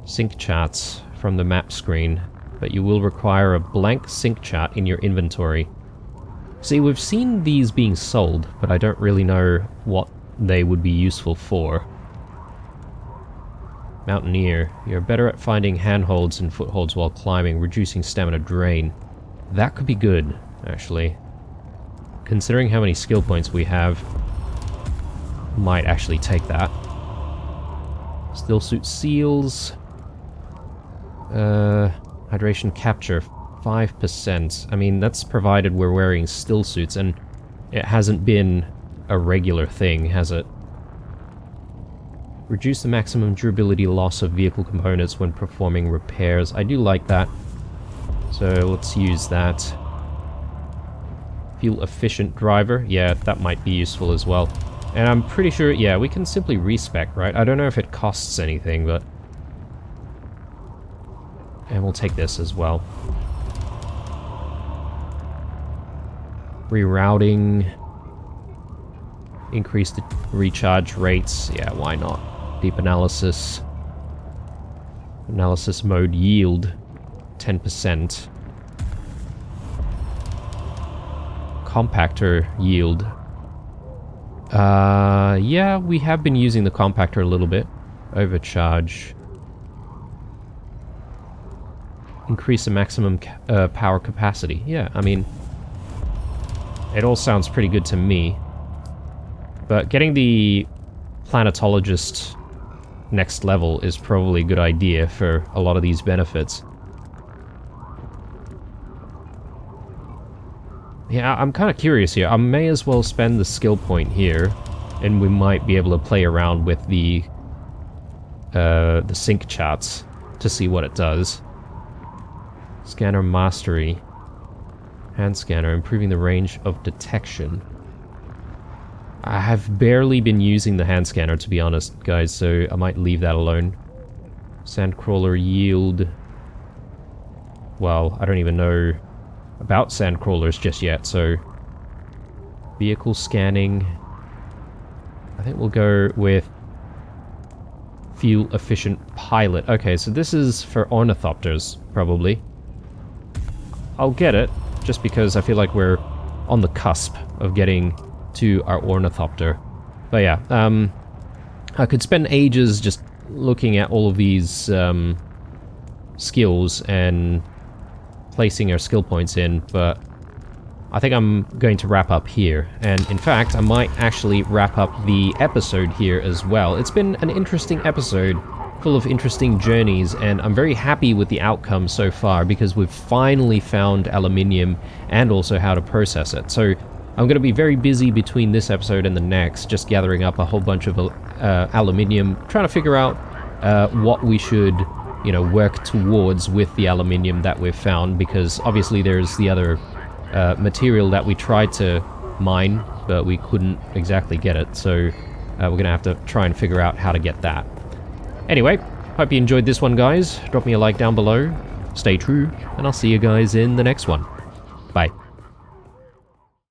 Sync charts from the map screen, but you will require a blank sync chart in your inventory. See, we've seen these being sold, but I don't really know what they would be useful for. Mountaineer. You're better at finding handholds and footholds while climbing, reducing stamina drain. That could be good, actually. Considering how many skill points we have, might actually take that. Still suit seals. Hydration capture, 5%. I mean, that's provided we're wearing still suits, and it hasn't been a regular thing, has it? Reduce the maximum durability loss of vehicle components when performing repairs. I do like that. So let's use that. Fuel efficient driver. Yeah, that might be useful as well. And I'm pretty sure, yeah, we can simply respec, right? I don't know if it costs anything, but... And we'll take this as well. Rerouting. Increase the recharge rates. Yeah, why not? Deep analysis. Analysis mode yield. 10%. Compactor yield. Yeah, we have been using the compactor a little bit. Overcharge. Increase the maximum power capacity. Yeah, I mean, it all sounds pretty good to me. But getting the planetologist next level is probably a good idea for a lot of these benefits. Yeah, I'm kind of curious here. I may as well spend the skill point here, and we might be able to play around with the sync charts to see what it does. Scanner mastery. Hand scanner, improving the range of detection. I have barely been using the hand scanner, to be honest, guys, so I might leave that alone. Sandcrawler yield. Well, I don't even know about sandcrawlers just yet, so... Vehicle scanning. I think we'll go with fuel efficient pilot. Okay, so this is for ornithopters, probably. I'll get it, just because I feel like we're on the cusp of getting to our ornithopter. But yeah, I could spend ages just looking at all of these skills and placing our skill points in, but I think I'm going to wrap up here. And in fact, I might actually wrap up the episode here as well. It's been an interesting episode, full of interesting journeys, and I'm very happy with the outcome so far because we've finally found aluminium and also how to process it. So I'm going to be very busy between this episode and the next, just gathering up a whole bunch of aluminium, trying to figure out what we should, you know, work towards with the aluminium that we've found, because obviously there's the other material that we tried to mine, but we couldn't exactly get it, so we're going to have to try and figure out how to get that. Anyway, hope you enjoyed this one, guys. Drop me a like down below, stay true, and I'll see you guys in the next one. Bye.